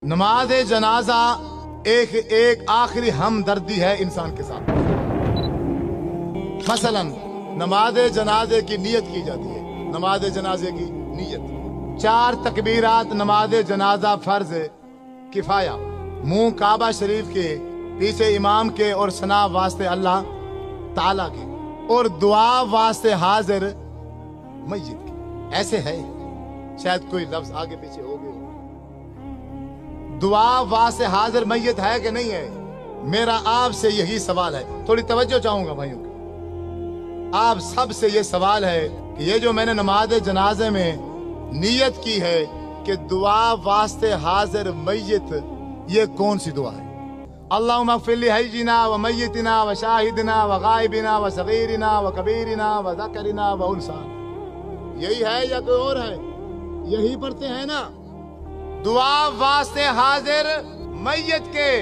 نماز جنازہ ایک آخری ہمدردی ہے انسان کے ساتھ۔ مثلا نماز جنازے کی نیت کی جاتی ہے۔ نماز جنازے کی نیت 4 تکبیرات نماز جنازہ فرض کفایہ، منہ کعبہ شریف کے، پیچھے امام کے اور ثنا واسطے اللہ تعالیٰ کے، اور دعا واسطے حاضر میت کے۔ ایسے ہے، شاید کوئی لفظ آگے پیچھے ہو گئے۔ دعا واسطے حاضر میت ہے کہ نہیں ہے؟ میرا آپ سے یہی سوال ہے، تھوڑی توجہ چاہوں گا بھائیوں کی۔ آپ سب سے یہ سوال ہے کہ یہ جو میں نے نماز جنازے میں نیت کی ہے کہ دعا واسطے حاضر میت، یہ کون سی دعا ہے؟ اللہم اغفر لحینا و میتنا و شاہدنا و غائبنا و صغیرنا و کبیرنا و ذکرنا و انسان، یہی ہے یا کوئی اور ہے؟ یہی پڑھتے ہیں نا؟ دعا واسطے حاضر میت کے،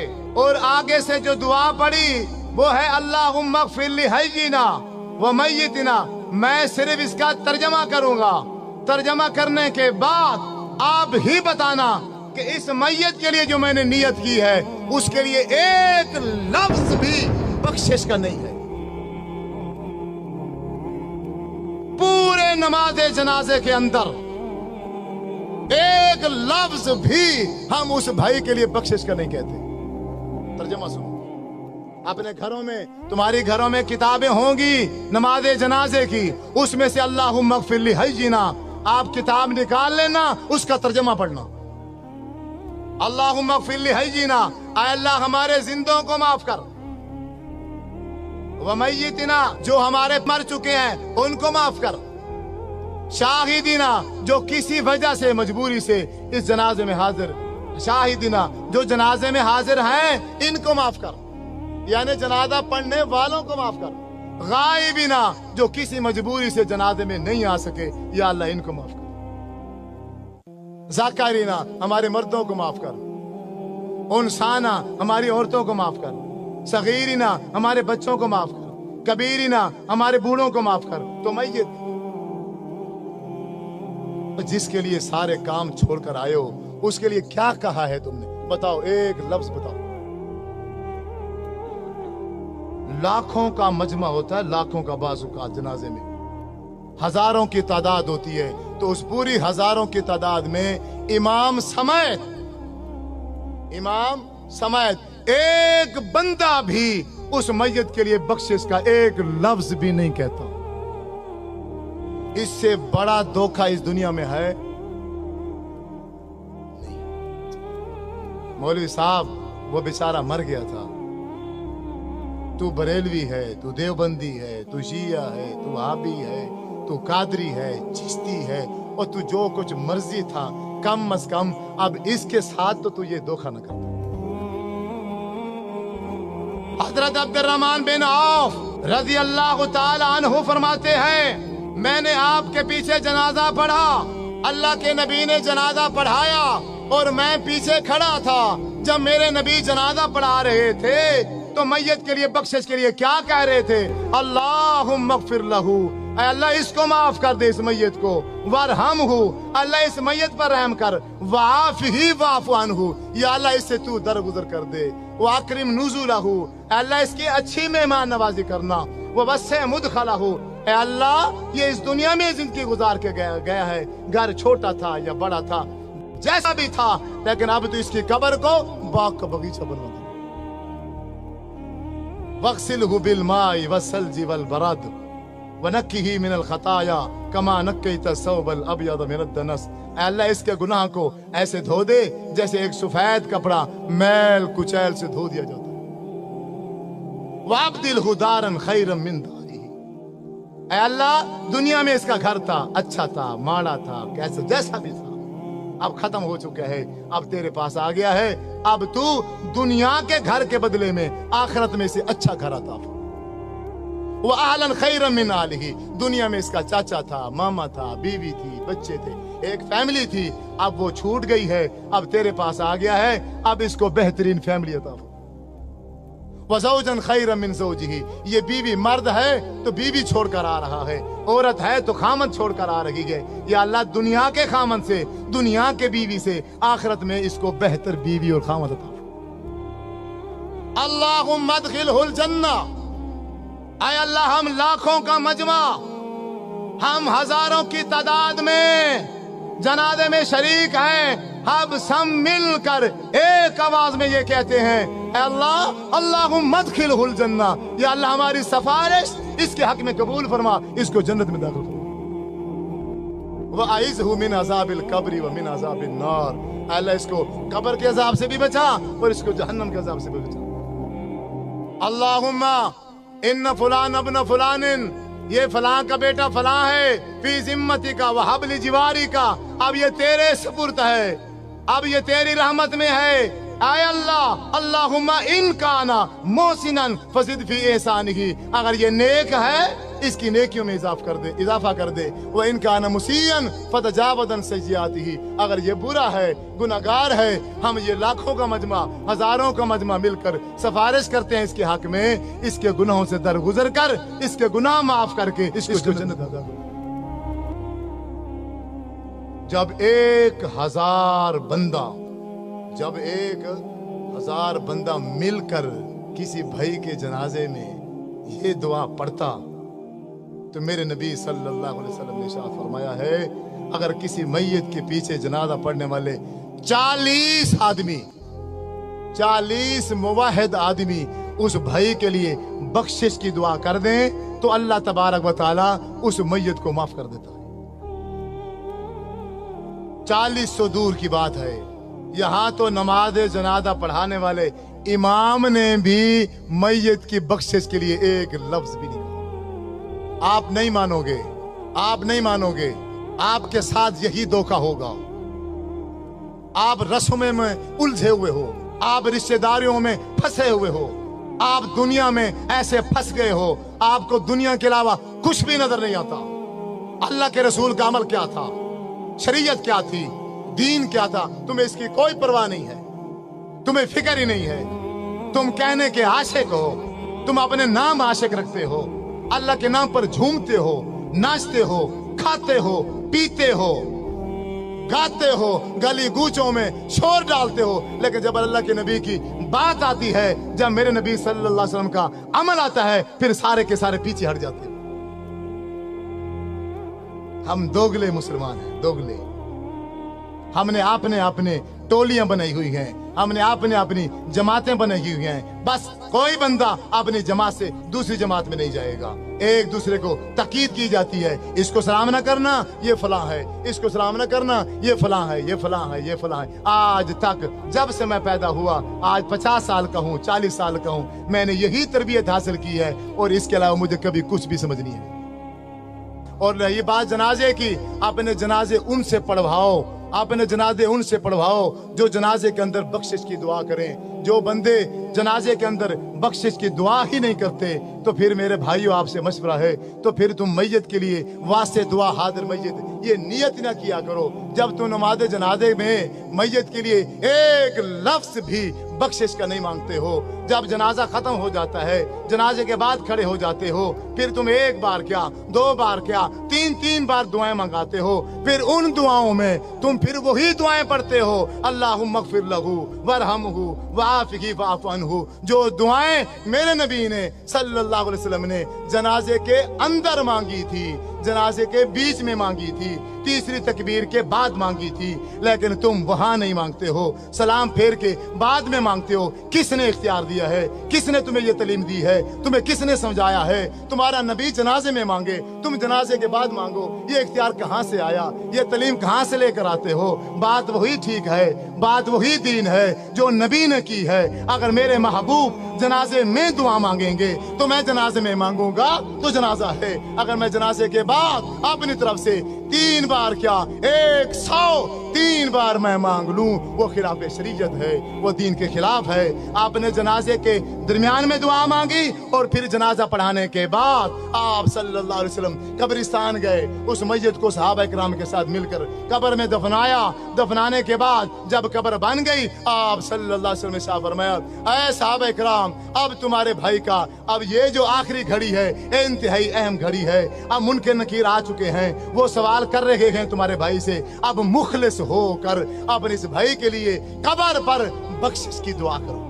اور آگے سے جو دعا پڑھی وہ ہے اللہم اغفر لحینا و میتنا۔ میں صرف اس کا ترجمہ کروں گا، ترجمہ کرنے کے بعد آپ ہی بتانا کہ اس میت کے لیے جو میں نے نیت کی ہے اس کے لیے ایک لفظ بھی بخشش کا نہیں ہے۔ پورے نماز جنازے کے اندر ایک لفظ بھی ہم اس بھائی کے لیے بخشش کا نہیں کہتے۔ ترجمہ سنو، اپنے گھروں میں، تمہاری گھروں میں کتابیں ہوں گی نماز جنازے کی، اس میں سے اللہم اغفر لحینا آپ کتاب نکال لینا، اس کا ترجمہ پڑھنا۔ اللہم اغفر لحینا، اے اللہ ہمارے زندوں کو معاف کر، ومیتنا جو ہمارے مر چکے ہیں ان کو معاف کر، شاہدینا جو کسی وجہ سے مجبوری سے اس جنازے میں حاضر، شاہدینا جو جنازے میں حاضر ہیں ان کو معاف کر، یعنی جنازہ پڑھنے والوں کو معاف کر، غائبینا جو کسی مجبوری سے جنازے میں نہیں آ سکے یا اللہ ان کو معاف کر، ذاکرینا ہمارے مردوں کو معاف کر، انسانا ہماری عورتوں کو معاف کر، صغیرنا ہمارے بچوں کو معاف کر، کبیرنا ہمارے بوڑھوں کو معاف کر۔ تو میت جس کے لیے سارے کام چھوڑ کر آئے ہو اس کے لیے کیا کہا ہے تم نے؟ بتاؤ، ایک لفظ بتاؤ۔ لاکھوں کا مجمع ہوتا ہے، لاکھوں کا بعض اوقات جنازے میں ہزاروں کی تعداد ہوتی ہے، تو اس پوری ہزاروں کی تعداد میں امام سمیت ایک بندہ بھی اس میت کے لیے بخشش کا ایک لفظ بھی نہیں کہتا۔ اس سے بڑا دھوکہ اس دنیا میں ہے نہیں۔ مولوی صاحب وہ بیچارہ مر گیا تھا، تو بریلوی ہے، تو دیوبندی ہے، تو شیعہ ہے، تو وہابی ہے، تو قادری ہے، چشتی ہے، اور تو جو کچھ مرضی تھا، کم از کم اب اس کے ساتھ تو یہ دھوکہ نہ کرتا۔ حضرت عبد الرحمن بن عوف رضی اللہ تعالی عنہ فرماتے ہیں، میں نے آپ کے پیچھے جنازہ پڑھا، اللہ کے نبی نے جنازہ پڑھایا اور میں پیچھے کھڑا تھا۔ جب میرے نبی جنازہ پڑھا رہے تھے تو میت کے لیے بخشش کے لیے کیا کہہ رہے تھے؟ اللہم اغفر لہو، اے اللہ اس کو معاف کر دے، اس میت کو، وارحمہ، اللہ اس میت پر رحم کر، وعافہ واعف عنہ، یا اللہ اس سے تو درگزر کر دے، واکرم نزلہ، اے اللہ اس کی اچھی مہمان نوازی کرنا، ووسع مدخلہ، اے اللہ یہ اس دنیا میں زندگی گزار کے گیا ہے، گھر چھوٹا تھا یا بڑا تھا، جیسا بھی تھا، لیکن اب تو اس کی قبر کو باغ کا باغیچہ بنوا دے۔ وَاغْسِلْهُ بِالْمَاءِ وَالثَّلْجِ وَالْبَرَدِ وَنَقِّهِ مِنَ الْخَطَايَا كَمَا نَقَّيْتَ الثَّوْبَ الْأَبْيَضَ مِنَ الدَّنَسِ، اے اللہ اس کے گناہ کو ایسے دھو دے جیسے ایک سفید کپڑا میل کچیل سے دھو دیا جاتا ہے۔ وَأَبْدِلْهُ دَارًا خَيْرًا مِنْ دَارِهِ، اے اللہ دنیا میں اس کا گھر تھا، اچھا تھا، ماڑا تھا، کیسا جیسا بھی تھا، اب ختم ہو چکا ہے، اب تیرے پاس آ گیا ہے، اب تو دنیا کے گھر کے بدلے میں آخرت میں سے اچھا گھر عطا فرما۔ وَأَهْلًا خَيْرًا مِنْ أَهْلِهِ، دنیا میں اس کا چاچا تھا، ماما تھا، بیوی تھی، بچے تھے، ایک فیملی تھی، اب وہ چھوٹ گئی ہے، اب تیرے پاس آ گیا ہے، اب اس کو بہترین فیملی عطا فرما۔ वज़ौजन खैरन मिन ज़ौजिही, ये बीवी मर्द है तो बीवी छोड़कर आ रहा है, औरत है तो खामन छोड़कर आ रही है। या अल्लाह दुनिया के खामन से, दुनिया के बीवी से आखिरत में इसको बेहतर बीवी और खामन अता। अल्लाहुम्मा अदखिलहुल जन्ना, ऐ अल्लाह हम लाखों का मजमा, हम हजारों की तादाद में जनाजे में शरीक हैं, अब सब मिलकर एक आवाज में ये कहते हैं, अल्लाह अल्लाहुम्मा अदखिलहुल जन्ना, या अल्लाह हमारी सिफारिश इसके हक में कबूल फरमा, इसको जन्नत में दाखिल करो। व अइज़हु मिन अज़ाबिल कब्रि व मिन अज़ाबिन नार, अल्लाह इसको कब्र के अजाब से भी बचा और इसको जहन्नम के अजाब से भी बचा। अल्लाहुम्मा इन्न फुलान अब्न फुलानिन, ये फलां का बेटा फलां है, फी जिम्मती का व हब्ल जिवारी का, अब ये तेरे सुपुर्द है, अब ये तेरी रहमत में है। आय अल्लाह अल्लाहुम्मा इन काना मोहसिनन फज़िद फी एहसानिही, अगर ये नेक है इसकी नेकियों में इजाफा कर दे। वो इन काना मुसीयन फतजावदन सय्यातिही, अगर ये बुरा है, गुनाहगार है, हम ये लाखों का मजमा, हजारों का मजमा मिलकर सिफारिश करते हैं इसके हक में, इसके गुनाहों से दरगुजर कर, इसके गुनाह माफ करके इसको जन्नत अता करो। जब एक हजार बंदा मिलकर किसी भाई के जनाजे में ये दुआ पढ़ता तो मेरे नबी सल्लल्लाहु अलैहि वसल्लम ने इरशाद फरमाया है, अगर किसी मैयत के पीछे जनाजा पढ़ने वाले 40 आदमी, 40 मुवाहिद आदमी उस भाई के लिए बख्शिश की दुआ कर दें तो अल्लाह तबारक व तआला उस मैयत को माफ कर देता है। 40 सौ दूर की बात है, यहाँ तो नमाज जनाजा पढ़ाने वाले इमाम ने भी मैयत की बख्शिश के लिए एक लफ्ज भी नहीं कहा। आप नहीं मानोगे, आप नहीं मानोगे, आपके साथ यही धोखा होगा। आप रस्मों में उलझे हुए हो, आप रिश्तेदारियों में फंसे हुए हो, आप दुनिया में ऐसे फंस गए हो, आपको दुनिया के अलावा कुछ भी नजर नहीं आता। अल्लाह के रसूल का अमल क्या था, शरीयत क्या थी, दीन क्या था, तुम्हें इसकी कोई परवाह नहीं है, तुम्हें फिक्र ही नहीं है। तुम कहने के आशिक हो, तुम अपने नाम आशिक रखते हो, अल्लाह के नाम पर झूमते हो, नाचते हो, खाते हो, पीते हो, गाते हो, गली गूंचों में शोर डालते हो, लेकिन जब अल्लाह के नबी की बात आती है, जब मेरे नबी सल्लल्लाहु अलैहि वसल्लम का अमल आता है, फिर सारे के सारे पीछे हट जाते हैं। हम दोगले मुसलमान हैं, दोगले। हमने अपने टोलियां बनाई हुई हैं, हमने अपनी जमातें बनाई हुई हैं। बस कोई बंदा अपनी जमात से दूसरी जमात में नहीं जाएगा। एक दूसरे को ताकीद की जाती है, इसको सलाम न करना ये फलां है, इसको सलाम न करना ये फलां है, ये फलां है, ये फलां है। आज तक जब से मैं पैदा हुआ, आज 50 साल का हूँ, 40 साल का हूँ, मैंने यही तरबियत हासिल की है और इसके अलावा मुझे कभी कुछ भी समझ नहीं है। और ये बात जनाजे की, अपने जनाजे उनसे पढ़वाओ, अपने जनाजे उनसे पढ़वाओ जो जनाजे के अंदर बख्शिश की दुआ करें। जो बंदे जनाजे के अंदर बख्शिश की दुआ ही नहीं करते, तो फिर मेरे भाइयों आपसे मशवरा है, तो फिर तुम मैयत के लिए वास्ते दुआ हाजिर मैयत ये नियत ना किया करो। जब तुम नमाज जनाजे में मैयत के लिए एक लफ्ज भी बख्शिश का नहीं मांगते हो, जब जनाजा खत्म हो जाता है, जनाजे के बाद खड़े हो जाते हो, फिर तुम एक बार क्या, 2 बार क्या, 3 बार दुआएं मंगाते हो, फिर उन दुआओं में तुम फिर वही दुआएं पढ़ते हो, अल्लाहुम्मा अग़फ़िर लहू वरहमहू वआफ़िही वअफ़ु अन्हु, जो दुआएं मेरे नबी ने सल्लल्लाहु अलैहि वसल्लम ने जनाजे के अंदर मांगी थी, जनाजे के बीच में मांगी थी, तीसरी तकबीर के बाद मांगी थी, लेकिन तुम वहां नहीं मांगते हो, सलाम फेर के बाद में मांगते हो। किसने इख्तियार दिया है, किसने तुम्हें ये तालीम दी है, तुम्हें किसने समझाया है? तुम्हारा नबी जनाजे में मांगे, तुम जनाजे के बाद मांगो, ये इख्तियार कहाँ से आया, ये तालीम कहाँ से लेकर आते हो? बात वही ठीक है, बात वही दीन है जो नबी ने की है। अगर मेरे महबूब जनाजे में दुआ मांगेंगे तो मैं जनाजे में मांगूंगा तो जनाजा है, अगर मैं जनाजे के बाद अपनी तरफ से 3 बार क्या 100 3 बार मैं मांग लूं, वो खिलाफ शरीयत है, वो दीन के खिलाफ है। आपने जनाजे के दरमियान में दुआ मांगी और फिर जनाजा पढ़ाने के बाद आप सल्लल्लाहु अलैहि वसल्लम कब्रिस्तान गए, उस मस्जिद को सहाबा किराम के साथ मिलकर कब्र में दफनाया। दफनाने के बाद जब कब्र बन गई, आप सल्लल्लाहु अलैहि वसल्लम ने साहब फरमाया, ऐ सहाबा किराम, अब तुम्हारे भाई का अब ये जो आखिरी घड़ी है, इंतहाई अहम घड़ी है। अब मुनकर नकीर आ चुके हैं, वो सवाल कर रहे हैं तुम्हारे भाई से। अब मुखलिस होकर अपने इस भाई के लिए कब्र पर बख्शिश की दुआ करो।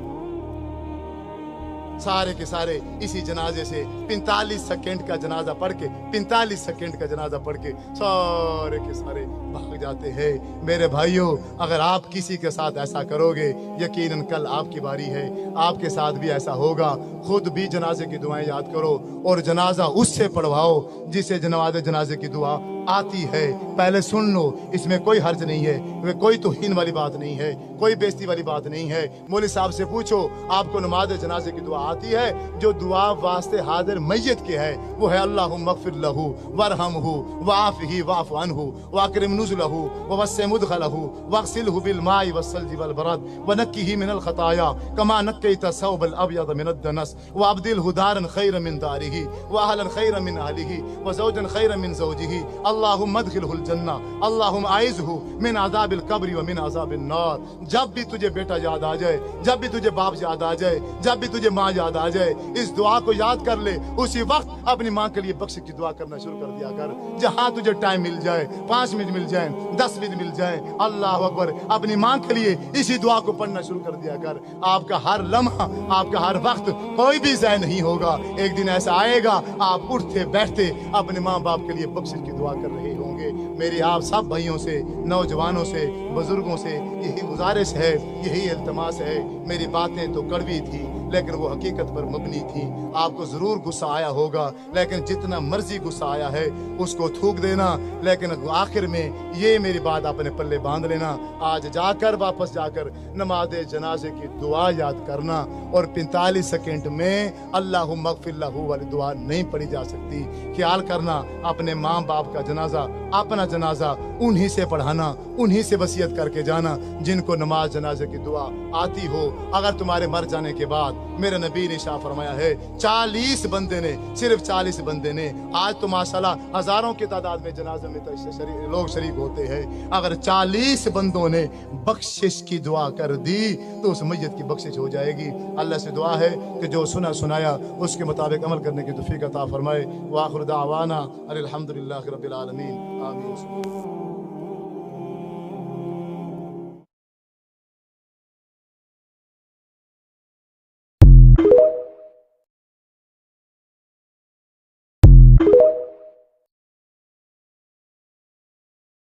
सारे के सारे इसी जनाजे से 45 सेकंड का जनाजा पढ़ के 45 सेकंड का जनाजा पढ़ के सारे के सारे भाग जाते हैं। मेरे भाइयों, अगर आप किसी के साथ ऐसा करोगे, यकीनन कल आपकी बारी है, आपके साथ भी ऐसा होगा। खुद भी जनाजे की दुआएं याद करो और जनाजा उससे पढ़वाओ जिसे जनाजे की दुआ आती है। पहले सुन लो, इसमें कोई हर्ज नहीं है, वे कोई तौहीन वाली बात नहीं है, कोई बेइज्जती वाली बात नहीं है। मौलवी साहब से पूछो, आपको नमाज जनाजे की दुआ आती है? जो दुआ वास्ते हाजिर मैयत के है वो है अल्लाहुम्मा मग़फ़िर लहू वरहमहू वआफ़िही वअफ़ु अन्हु वअकरिम नुज़ुलहू ववस्सिअ मुदख़लहू वग़सिलहू बिलमाइ वस्सल्जि वलबरद वनक्किही मिनल ख़ताया कमा नक्कैता सौबल अब्यद मिनद दनस वअब्दिलहू दारन खैरन मिन दारिही वअहलन खैरन मिन अहलिही वज़ौजन खैरन मिन ज़ौजिही अल्लाहुम्मा अदखिलहुल जन्ना अल्लाहुम्मा आइज़हू मिन अज़ाबिल क़ब्रि व मिन अज़ाबिन नार। जब भी तुझे बेटा याद आ जाए, जब भी तुझे बाप याद आ जाए, जब भी तुझे माँ याद आ जाए, इस दुआ को याद कर ले। उसी वक्त अपनी माँ के लिए बख्शिश की दुआ करना शुरू कर दिया कर। जहाँ तुझे टाइम मिल जाए, 5 मिनट मिल जाए, 10 मिनट मिल जाए, अल्लाह अकबर, अपनी माँ के लिए इसी दुआ को पढ़ना शुरू कर दिया कर। आपका हर लम्हा, आपका हर वक्त कोई भी ज़ाय नहीं होगा। एक दिन ऐसा आएगा, आप उठते बैठते अपने माँ बाप के लिए बख्शिश की दुआ कर रहे होंगे। मेरी आप सब भाइयों से, नौजवानों से, बुजुर्गों से यही गुजारिश है, यही इल्तमास है। मेरी बातें तो कड़वी थी लेकिन वो हकीकत पर मबनी थी। आपको जरूर गुस्सा आया होगा, लेकिन जितना मर्जी गुस्सा आया है उसको थूक देना, लेकिन आखिर में ये मेरी बात अपने पल्ले बांध लेना। आज जाकर वापस जाकर नमाज जनाजे की दुआ याद करना, और 45 सेकंड में अल्लाहुम्मा मग़फ़िर लहू वाली दुआ नहीं पढ़ी जा सकती। ख्याल करना, अपने माँ बाप का जनाजा, अपना जनाजा उन्हीं से पढ़ाना, उन्हीं से वसीयत करके जाना जिनको नमाज जनाजे की दुआ आती हो। अगर तुम्हारे मर जाने के बाद, मेरे नबी ने शाह फरमाया है, 40 बंदे ने, सिर्फ 40 बंदे ने, आज तो माशाल्लाह हजारों की तादाद में जनाजे में तो लोग शरीक होते हैं, अगर 40 बंदों ने बख्शिश की दुआ कर दी तो उस मैयत की बख्शिश हो जाएगी। अल्लाह से दुआ है कि जो सुना सुनाया उसके मुताबिक अमल करने की तौफीक अता फरमाए। व आखिर दावाना अनिल हम्दुलिल्लाहि रब्बिल आलमीन। आमीन।